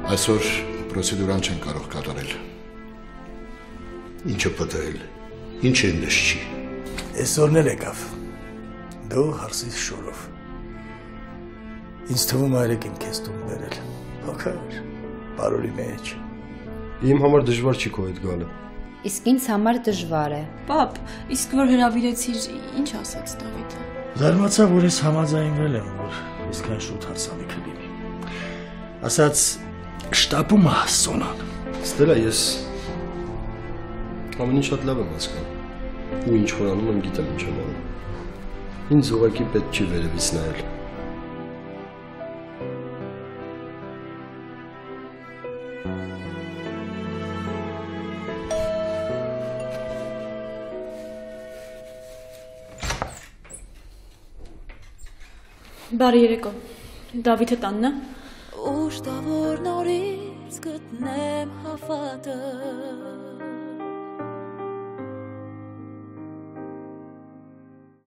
Այսօր պրոցեդուրան չեն կարող կատարել։ Ինչը պատահել, ինչ այնպես չի։ Այսօրն էլ եկավ, դու հարսից շորով։ Ինձ թվում այրեք իմ քեզ տուն բերել, փոքր, բարորի մեջ։ Իմ համար դժվար չի քո հետ գալը։ Իսկ ինձ համար դժվար է։ Պապ, իսկ որ հրավիրեցիր, ինչ ասաց Դավիթը։ Զարմացա, որ ես համաձայնվել եմ, որ իսկայն շուտ հարսանիք լինի։ Ասաց, շտապում է Սոնան։ Ստելա, ես ամեն ինչ շատ լավ եմ հասկանում։ Ու ինչ որ անում եմ, գիտեմ ինչ եմ անում։ Ինձ ուղղակի պետք չի վերևից նայել։ Բարի երեկո, Դավիթը տանն է։ Ուշ տավոր նորից գտնեմ հավատը